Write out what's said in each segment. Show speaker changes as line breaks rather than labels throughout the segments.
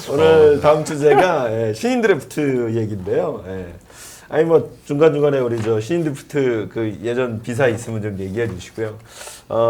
오늘 다음 주제가 예, 신인 드래프트 얘기인데요. 예. 아니 뭐 중간중간에 우리 저 신인 드래프트 그 예전 비사 있으면 좀 얘기해 주시고요.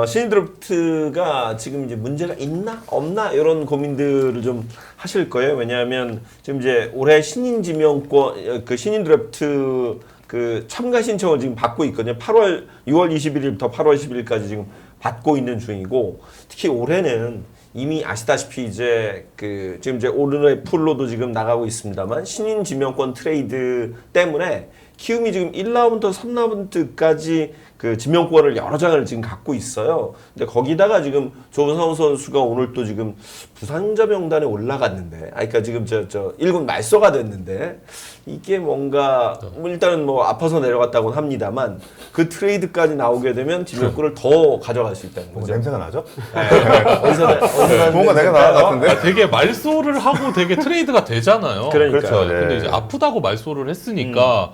신인 드래프트가 지금 이제 문제가 있나 없나 이런 고민들을 좀 하실 거예요. 왜냐하면 지금 이제 올해 신인 지명권 그 신인 드래프트 그 참가 신청을 지금 받고 있거든요. 6월 21일부터 8월 10일까지 지금 받고 있는 중이고, 특히 올해는 이미 아시다시피 이제 그 지금 이제 오늘의 풀로도 지금 나가고 있습니다만 신인 지명권 트레이드 때문에 키움이 지금 1라운드, 3라운드까지 그 지명권을 여러 장을 지금 갖고 있어요. 근데 거기다가 지금 조성호 선수가 오늘 또 지금 부상자 명단에 올라갔는데, 그러니까 지금 저 1군 말소가 됐는데 이게 뭔가 일단은 뭐 아파서 내려갔다고는 합니다만 그 트레이드까지 나오게 되면 지명권을 더 가져갈 수 있다는 거죠.
냄새가 나죠?
어디서
뭔가 내가 나온 것 같은데?
되게 말소를 하고 되게 트레이드가 되잖아요.
그러니까요.
그렇죠. 네.
근데 이제 아프다고 말소를 했으니까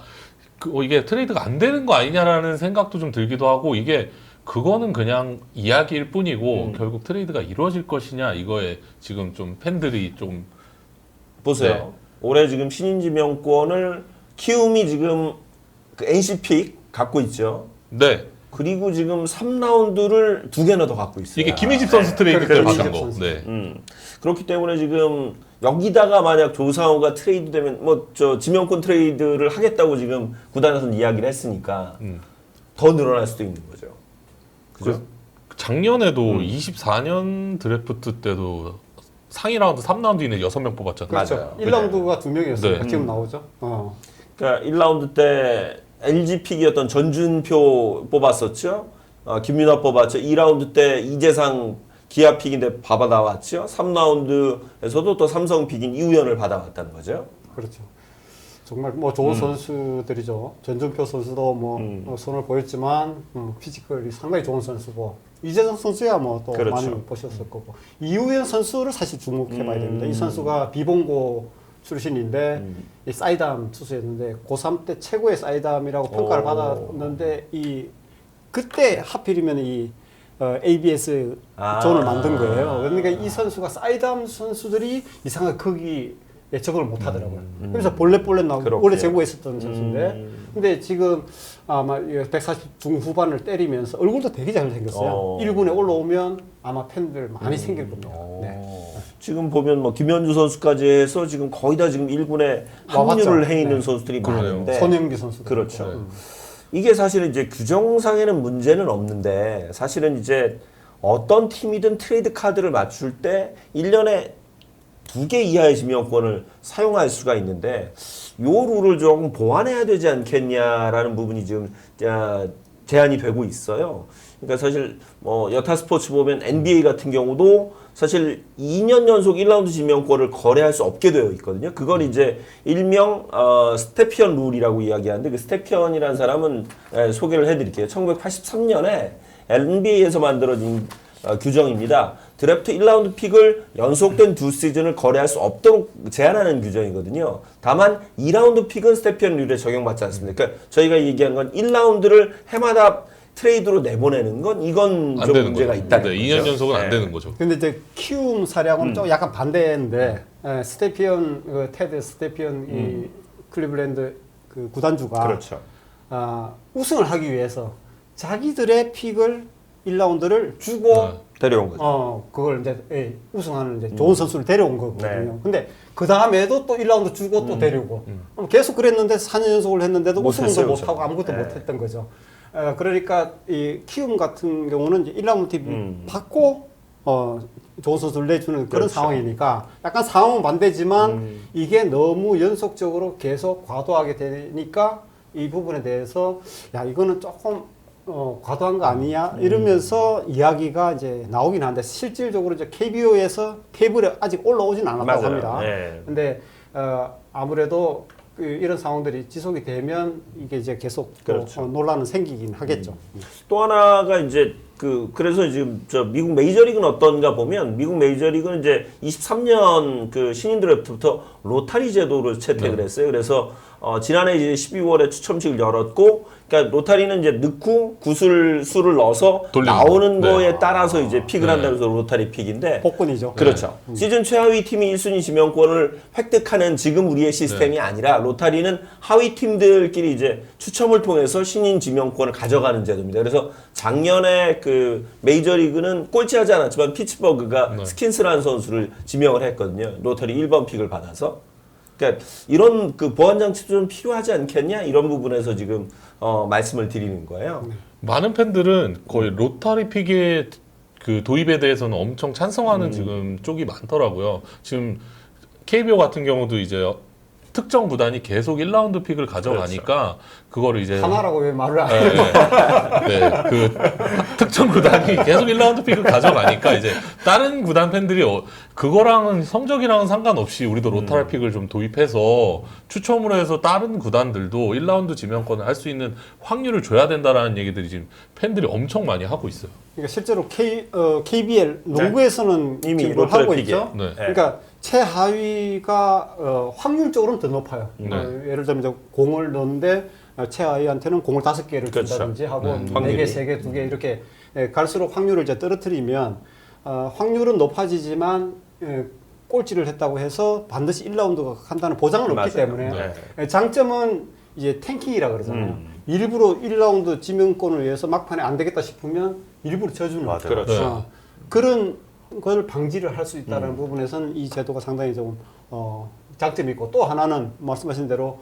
이게 트레이드가 안 되는 거 아니냐라는 생각도 좀 들기도 하고, 이게 그거는 그냥 이야기일 뿐이고 결국 트레이드가 이루어질 것이냐, 이거에 지금 좀 팬들이 좀
보세요.
네.
올해 지금 신인 지명권을 키움이 지금 그 NC 픽 갖고 있죠.
네.
그리고 지금 3라운드를 2개나 더 갖고 있어요.
이게 김희집 선수 트레이드 때
그렇죠.
받은 거. 네.
그렇기 때문에 지금 여기다가 만약 조상우가 트레이드 되면 뭐 저 지명권 트레이드를 하겠다고 지금 구단에서는 이야기를 했으니까 더 늘어날 수도 있는 거죠. 그죠?
작년에도 24년 드래프트 때도 상위 라운드 3라운드 이내 6명 뽑았잖아요.
그렇죠.
맞아요.
1라운드가 2명이었어요.
네.
지금 나오죠.
그러니까 1라운드 때 LG 픽이었던 전준표 뽑았었죠. 김윤아 뽑았죠. 2라운드 때 이재상 기아 픽인데 받아 나왔죠. 3라운드에서도 또 삼성 픽인 이우현을 받아왔다는 거죠.
그렇죠. 정말 뭐 좋은 선수들이죠. 전준표 선수도 뭐 손을 보였지만 피지컬이 상당히 좋은 선수고, 이재성 선수야 뭐 또
그렇죠.
많이 보셨을 거고, 이우현 선수를 사실 주목해봐야 됩니다. 이 선수가 비봉고 출신인데 이 사이담 투수였는데 고3 때 최고의 사이담이라고 평가를 받았는데, 이 그때 하필이면 이 ABS 존을 만든 거예요. 그러니까 이 선수가 사이담 선수들이 이상하게 거기 예측을 못 하더라고요. 그래서 볼넷 나오고
그렇게요.
원래 제구에 있었던 선수인데, 근데 지금 아마 140 중후반을 때리면서 얼굴도 되게 잘 생겼어요. 1군에 올라오면 아마 팬들 많이 생길 겁니다. 네.
지금 보면 뭐 김현주 선수까지 해서 지금 거의 다 지금 1군에 합류를 해 있는
네.
선수들이
그러네요.
많은데,
손흥민 선수.
그렇죠. 이게 사실은 이제 규정상에는 문제는 없는데, 사실은 이제 어떤 팀이든 트레이드 카드를 맞출 때 1년에 2개 이하의 지명권을 사용할 수가 있는데, 요 룰을 조금 보완해야 되지 않겠냐라는 부분이 지금 제안이 되고 있어요. 그러니까 사실 뭐 여타 스포츠 보면 NBA 같은 경우도 사실 2년 연속 1라운드 지명권을 거래할 수 없게 되어 있거든요. 그걸 이제 일명 스테피언 룰이라고 이야기하는데, 그 스테피언이라는 사람은 소개를 해드릴게요. 1983년에 NBA에서 만들어진 규정입니다. 드래프트 1라운드 픽을 연속된 2시즌을 거래할 수 없도록 제한하는 규정이거든요. 다만 2라운드 픽은 스테피언 룰에 적용받지 않습니다. 그러니까 저희가 얘기한 건 1라운드를 해마다 트레이드로 내보내는 건 이건
안
좀
되는
문제가
거죠.
있다는
네,
거죠.
2년 연속은 안
네.
되는 거죠.
근데 이제 키움 사례하고는 좀 약간 반대인데, 스테피언 테드 스테피언 이 클리블랜드 그 구단주가
그렇죠.
우승을 하기 위해서 자기들의 픽을 1라운드를 주고
데려온 거죠.
그걸 이제 우승하는 이제 좋은 선수를 데려온 거거든요.
네.
근데 그 다음에도 또 1라운드 주고 또 데리고 계속 그랬는데 4년 연속을 했는데도 우승도
못했어요,
못하고
그렇죠.
아무것도
네.
못했던 거죠. 그러니까 이 키움 같은 경우는 이제 1라운드 팀 받고 좋은 선수를 내주는 그런
그렇죠.
상황이니까 약간 상황은 반대지만 이게 너무 연속적으로 계속 과도하게 되니까 이 부분에 대해서 야 이거는 조금 과도한 거 아니냐 이러면서 이야기가 이제 나오긴 하는데, 실질적으로 이제 KBO에서 테이블에 아직 올라오진 않았다고
맞아요.
합니다.
네.
근데 아무래도 이런 상황들이 지속이 되면 이게 이제 계속 또
그렇죠.
논란은 생기긴 하겠죠.
또 하나가 이제 그래서 지금 저 미국 메이저리그는 어떤가 보면 미국 메이저리그는 이제 23년 그 신인 드래프트부터 로타리 제도로 채택을 했어요. 그래서 지난해 이제 12월에 추첨식을 열었고, 그러니까 로타리는 이제 넣고 구슬 수를 넣어서
돌리는
나오는
거.
거에 따라서 이제 픽을
네.
한다고 해서 로타리 픽인데,
복권이죠.
그렇죠. 시즌 최하위 팀이 1순위 지명권을 획득하는 지금 우리의 시스템이 아니라 로타리는 하위 팀들끼리 이제 추첨을 통해서 신인 지명권을 가져가는 제도입니다. 그래서 작년에 그 메이저리그는 꼴찌하지 않았지만 피츠버그가 스킨스라는 선수를 지명을 했거든요. 로타리 1번 픽을 받아서. 그러니까 이런 그 보완 장치도 좀 필요하지 않겠냐 이런 부분에서 지금 말씀을 드리는 거예요.
많은 팬들은 거의 로타리 픽의 그 도입에 대해서는 엄청 찬성하는 지금 쪽이 많더라고요. 지금 KBO 같은 경우도 이제 특정 구단이 계속 1라운드 픽을 가져가니까 그거를 이제
하나라고 왜 말을 안
네,
해요?
네, 그 특정 구단이 계속 1라운드 픽을 가져가니까 이제 다른 구단 팬들이 그거랑은 성적이랑은 상관없이 우리도 로타리 픽을 좀 도입해서 추첨을 해서 다른 구단들도 1라운드 지명권을 할 수 있는 확률을 줘야 된다라는 얘기들이 지금 팬들이 엄청 많이 하고 있어요.
그러니까 실제로 KBL 농구에서는
이미
지금 그걸
로터리
하고
픽이에요.
있죠.
네.
그러니까 최하위가 확률적으로는 더 높아요.
네.
예를 들면 이제 공을 넣는데 최하위한테는 공을 5개를
그렇죠.
준다든지 하고
네.
4개,
확률이.
3개, 2개 이렇게 갈수록 확률을 이제 떨어뜨리면 확률은 높아지지만 꼴찌를 했다고 해서 반드시 1라운드가 간다는 보장은 없기
맞아요.
때문에
네.
장점은 이제 탱킹이라 그러잖아요. 일부러 1라운드 지명권을 위해서 막판에 안 되겠다 싶으면 일부러 져주는
맞아요.
그렇죠.
네.
그런 걸 방지를 할 수 있다는 부분에서는 이 제도가 상당히 좀 장점이 있고, 또 하나는 말씀하신 대로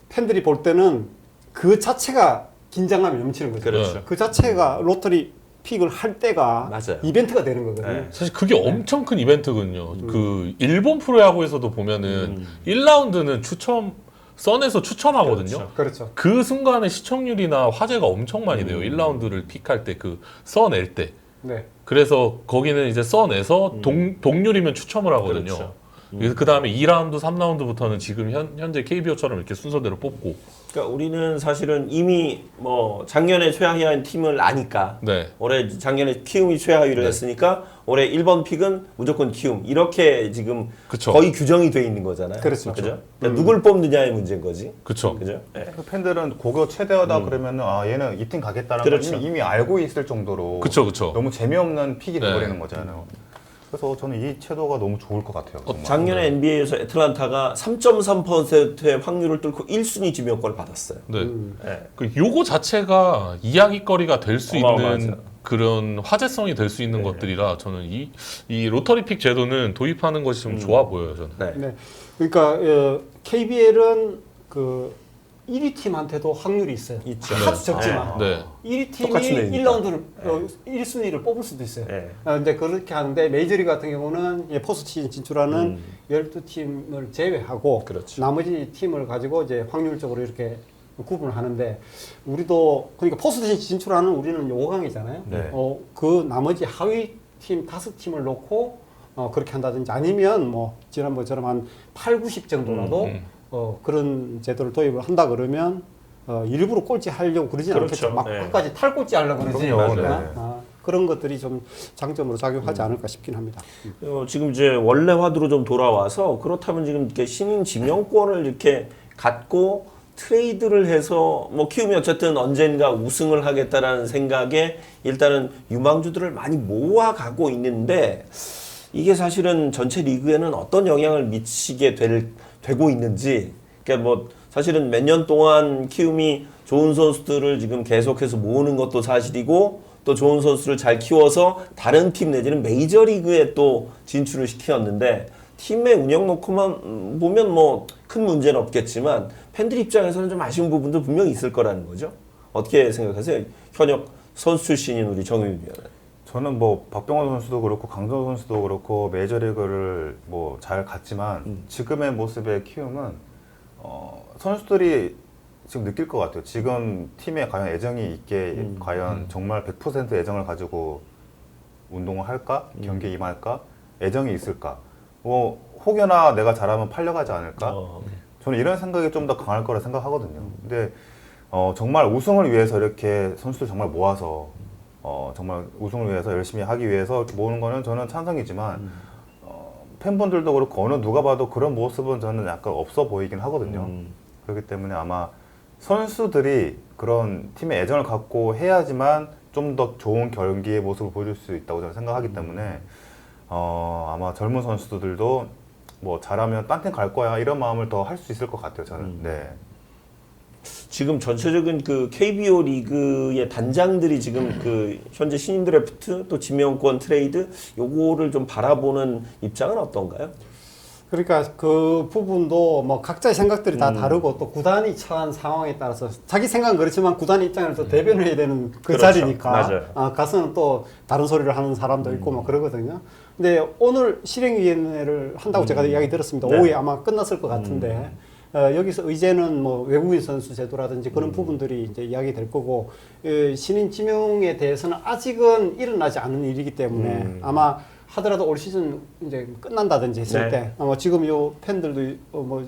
팬들이 볼 때는 그 자체가 긴장감이 넘치는 거죠.
그렇죠.
그 자체가 로터리 픽을 할 때가
맞아요.
이벤트가 되는 거거든요.
네.
사실 그게 엄청 큰 이벤트거든요. 그 일본 프로야구에서도 보면은 1라운드는 선에서 추첨하거든요.
그렇죠.
그 순간에 시청률이나 화제가 엄청 많이 돼요. 1라운드를 픽할 때 그 써낼 때.
네.
그래서 거기는 이제 써내서 동률이면 추첨을 하거든요.
그렇죠.
그래서 그 다음에 2라운드, 3라운드부터는 지금 현재 KBO처럼 이렇게 순서대로 뽑고.
그러니까 우리는 사실은 이미 뭐 작년에 최하위한 팀을 아니까
네.
올해 작년에 키움이 최하위를 했으니까 올해 1번 픽은 무조건 키움 이렇게 지금
그쵸.
거의 규정이 돼 있는 거잖아요.
그렇죠.
그죠? 그러니까 누굴 뽑느냐의 문제인 거지.
그쵸.
그죠? 네.
팬들은 그거 최대하다 그러면은 얘는 이 팀 가겠다는
그렇죠.
걸 이미 알고 있을 정도로
그쵸.
너무 재미없는 픽이
네.
돼버리는 거잖아요. 그래서 저는 이 채도가 너무 좋을 것 같아요. 정말.
작년에 NBA에서 애틀란타가 3.3%의 확률을 뚫고 1순위 지명권을 받았어요.
네.
네.
그 요거 자체가 이야기거리가 될 수
어마어마하죠.
있는 그런 화제성이 될 수 있는 것들이라 저는 이 로터리 픽 제도는 도입하는 것이 좀 좋아 보여요, 저는.
네.
네. 그러니까 KBL은 그 1위 팀한테도 확률이 있어요.
있죠.
아주 적지만.
네.
1위 팀이
똑같이 내니까.
1라운드를 1순위를 뽑을 수도 있어요.
네.
근데 그렇게 하는데 메이저리그 같은 경우는 포스트 시즌 진출하는 12팀을 제외하고
그렇죠.
나머지 팀을 가지고 이제 확률적으로 이렇게 구분을 하는데, 우리도 그러니까 포스트 시즌 진출하는 우리는 5강이잖아요.
네.
그 나머지 하위 팀 5팀을 놓고 그렇게 한다든지, 아니면 뭐 지난번처럼 한 8, 90 정도라도 그런 제도를 도입을 한다 그러면 일부러 꼴찌 하려고 그러진
그렇죠.
않겠죠. 막
네.
끝까지 탈꼴찌 하려고 그러지.
그럼요.
그러니까
네.
그런 것들이 좀 장점으로 작용하지 않을까 싶긴 합니다.
지금 이제 원래 화두로 좀 돌아와서, 그렇다면 지금 이렇게 신인 지명권을 이렇게 갖고 트레이드를 해서 뭐 키움이 어쨌든 언젠가 우승을 하겠다라는 생각에 일단은 유망주들을 많이 모아가고 있는데, 이게 사실은 전체 리그에는 어떤 영향을 미치게 되고 있는지, 그러니까 뭐 사실은 몇 년 동안 키움이 좋은 선수들을 지금 계속해서 모으는 것도 사실이고, 또 좋은 선수를 잘 키워서 다른 팀 내지는 메이저리그에 또 진출을 시켰는데, 팀의 운영 놓고만 보면 뭐 큰 문제는 없겠지만 팬들 입장에서는 좀 아쉬운 부분도 분명히 있을 거라는 거죠. 어떻게 생각하세요? 현역 선수 출신인 우리 정유민 위원은.
저는 뭐 박병호 선수도 그렇고 강정호 선수도 그렇고 메이저리그를 뭐 잘 갔지만 지금의 모습의 키움은 선수들이 지금 느낄 것 같아요. 지금 팀에 과연 애정이 있게 과연 정말 100% 애정을 가지고 운동을 할까? 경기에 임할까? 애정이 있을까? 뭐 혹여나 내가 잘하면 팔려가지 않을까? 저는 이런 생각이 좀 더 강할 거라 생각하거든요. 근데 정말 우승을 위해서 이렇게 선수들 정말 모아서 정말 우승을 위해서 열심히 하기 위해서 모으는 거는 저는 찬성이지만 팬분들도 그렇고 어느 누가 봐도 그런 모습은 저는 약간 없어 보이긴 하거든요. 그렇기 때문에 아마 선수들이 그런 팀의 애정을 갖고 해야지만 좀 더 좋은 경기의 모습을 보여줄 수 있다고 저는 생각하기 때문에 아마 젊은 선수들도 뭐 잘하면 딴 팀 갈 거야 이런 마음을 더 할 수 있을 것 같아요. 저는. 네.
지금 전체적인 그 KBO 리그의 단장들이 지금 그 현재 신인 드래프트 또 지명권 트레이드 요거를 좀 바라보는 입장은 어떤가요?
그러니까 그 부분도 뭐 각자의 생각들이 다 다르고 또 구단이 처한 상황에 따라서 자기 생각은 그렇지만 구단 입장을 또 대변을 해야 되는 그
그렇죠.
자리니까
맞아요.
가서는 또 다른 소리를 하는 사람도 있고 뭐 그러거든요. 근데 오늘 실행위원회를 한다고 제가 이야기 들었습니다.
네.
오후에 아마 끝났을 것 같은데 여기서 의제는 뭐 외국인 선수 제도라든지 그런 부분들이 이제 이야기 될 거고 신인 지명에 대해서는 아직은 일어나지 않은 일이기 때문에 아마 하더라도 올 시즌 이제 끝난다든지 했을
네.
때 아마 지금 요 팬들도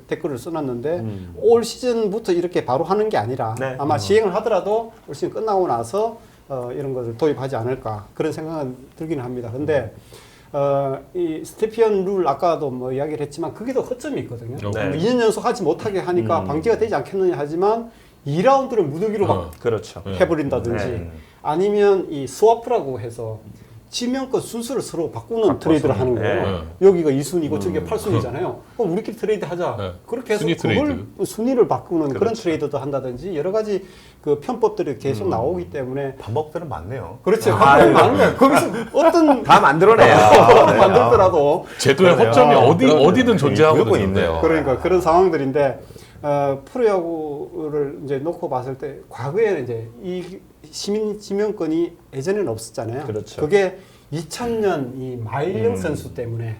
댓글을 써놨는데 올 시즌부터 이렇게 바로 하는 게 아니라
네.
아마 시행을 하더라도 올 시즌 끝나고 나서 이런 것을 도입하지 않을까 그런 생각은 들기는 합니다. 근데 이 스테피언 룰 아까도 뭐 이야기를 했지만 그게 더 허점이 있거든요.
네.
2년 연속 하지 못하게 하니까 방지가 되지 않겠느냐 하지만 2라운드를 무더기로 막
그렇죠.
해버린다든지
네.
아니면 이 스와프라고 해서 지명권 순서를 서로 바꾸는 트레이드를 하는 거예요.
네.
여기가 2순위고 저게 8순위잖아요. 그럼 우리끼리 트레이드 하자.
네.
그렇게 해서
순위
그걸 순위를 바꾸는 그런
그렇죠.
트레이드도 한다든지 여러 가지 그 편법들이 계속 나오기 때문에
방법들은 많네요.
그렇죠. 방법이 많은 거예요. 거기서 어떤
다 만들어내요.
방법을 만들더라도
제도의
그러네요.
허점이
그러네요.
어디든 존재하거든요.
무조건 있네요.
그러니까 그런 상황들인데 프로야구를 이제 놓고 봤을 때 과거에 이제 이 시민 지명권이 예전에는 없었잖아요.
그렇죠.
그게 2000년 이 마일령 선수 때문에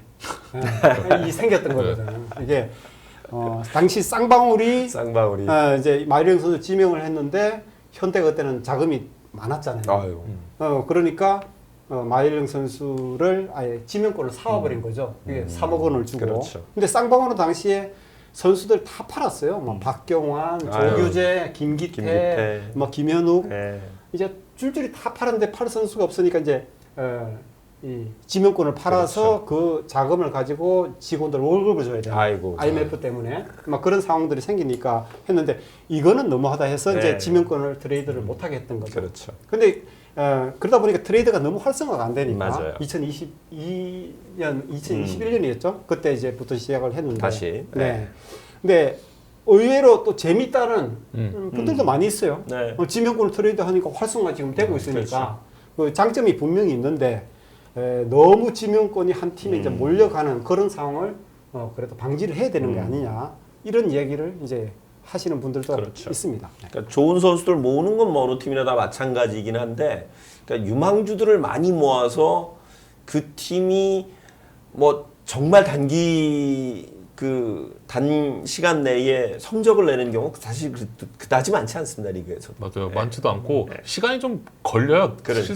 이 생겼던 거거든요. 이게 당시 쌍방울이
쌍방울이.
이제 마일령 선수 지명을 했는데 현대가 그때는 자금이 많았잖아요.
아유.
그러니까 마일령 선수를 아예 지명권을 사와버린 거죠. 이게 3억 원을 주고.
그렇죠.
근데 쌍방울은 당시에 선수들 다 팔았어요. 막 박경환, 조규재, 김기태, 뭐 김현욱.
네.
이제 줄줄이 다 팔았는데 팔 선수가 없으니까 이제 이 지명권을 팔아서 그 자금을 가지고 직원들 월급을 줘야 돼요.
아이고.
IMF 때문에 막 그런 상황들이 생기니까 했는데 이거는 너무하다 해서
네.
이제 지명권을 트레이드를 못하게 했던 거죠.
그렇죠.
근데 그러다 보니까 트레이드가 너무 활성화가 안 되니까
맞아요.
2021년이었죠. 그때 이제부터 시작을 했는데
다시.
네. 근데 의외로 또 재밌다는 분들도 많이 있어요.
네.
지명권을 트레이드 하니까 활성화 지금 되고 있으니까
그렇죠.
그 장점이 분명히 있는데 너무 지명권이 한 팀에 이제 몰려가는 그런 상황을 그래도 방지를 해야 되는 게 아니냐 이런 이야기를 이제 하시는 분들도
그렇죠.
있습니다.
그러니까 좋은 선수들 모으는 건 뭐 어느 팀이나 다 마찬가지이긴 한데, 그러니까 유망주들을 많이 모아서 그 팀이 뭐 정말 단 시간 내에 성적을 내는 경우 사실 그다지 많지 않습니다, 리그에서.
맞아요. 많지도 않고 시간이 좀 걸려요.
그러니까.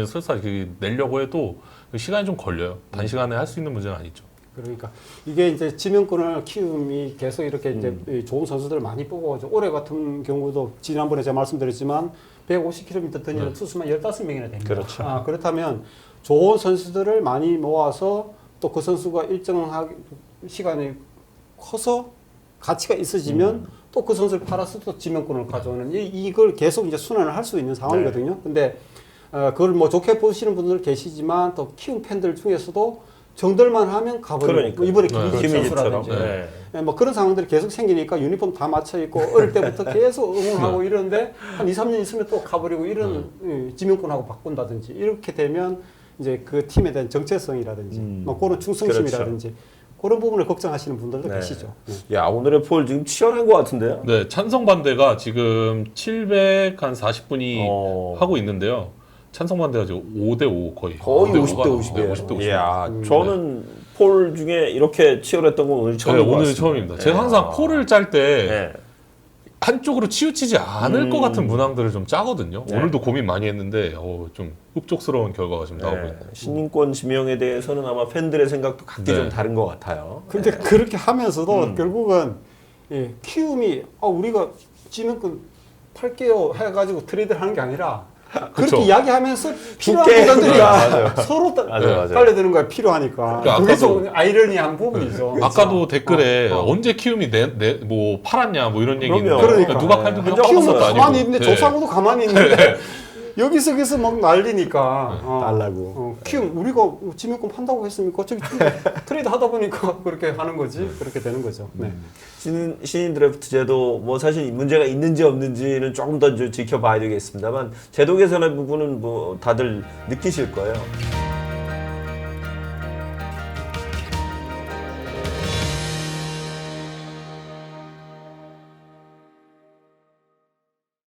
설사 내려고 해도 시간이 좀 걸려요. 단시간에 할 수 있는 문제는 아니죠.
그러니까 이게 이제 지명권을 키움이 계속 이렇게 이제 좋은 선수들을 많이 뽑아가지고 올해 같은 경우도 지난번에 제가 말씀드렸지만 150km 던지는 투수만 15명이나 됩니다.
그렇죠.
그렇다면 좋은 선수들을 많이 모아서 또 그 선수가 일정한 시간이 커서 가치가 있어지면 또 그 선수를 팔아서 또 지명권을 가져오는 이걸 계속 이제 순환을 할 수 있는 상황이거든요. 근데 그걸 뭐 좋게 보시는 분들 계시지만 또 키움 팬들 중에서도 정들만 하면 가버리고
그러니까.
이번에
네.
김민철라든지
네.
뭐 그런 상황들이 계속 생기니까 유니폼 다 맞춰 입고 어릴 때부터 계속 응원하고 이러는데 한 2, 3년 있으면 또 가버리고 이런 지명권하고 바꾼다든지 이렇게 되면 이제 그 팀에 대한 정체성이라든지 뭐 그런 충성심이라든지 그런 부분을 걱정하시는 분들도
네.
계시죠.
야, 오늘의 폴 지금 치열한 것 같은데요?
네, 찬성 반대가 지금 740분이 하고 있는데요. 찬성 반대가 지금 5대5 거의
50대
50대
50이에요.
50대 50.
이야, 저는 폴 중에 이렇게 치열했던 건 오늘 처음인 것
오늘
같습니다.
처음입니다. 제가 항상 폴을 짤 때
네.
한쪽으로 치우치지 않을 것 같은 문항들을 좀 짜거든요.
네.
오늘도 고민 많이 했는데 좀 흡족스러운 결과가 지금 나오고 있네요.
신인권 지명에 대해서는 아마 팬들의 생각도 각기
네.
좀 다른 것 같아요.
근데 그렇게 하면서도 결국은 키움이 우리가 지명권 팔게요 해가지고 트레이드를 하는 게 아니라
그쵸.
그렇게 이야기하면서 필요한
죽게.
구단들이
맞아요.
서로
맞아요.
빨려드는 거야 필요하니까.
그러니까
그게
아까도-
좀 아이러니한 부분이죠.
아까도 댓글에
어.
언제 키움이 뭐 팔았냐 뭐 이런 얘기 있는데
그러니까.
누가 팔든 그냥
키움은
팔은 것도 아니고.
가만히 있는데
네.
조상우도 가만히 있는데 여기서 막 난리니까
달라고.
키움 우리가 지명권 판다고 했습니까? 저기 트레이드 하다 보니까 그렇게 하는 거지. 그렇게 되는 거죠. 네.
신인 드래프트 제도 뭐 사실 문제가 있는지 없는지는 조금 더 지켜봐야 되겠습니다만 제도 개선의 부분은 뭐 다들 느끼실 거예요.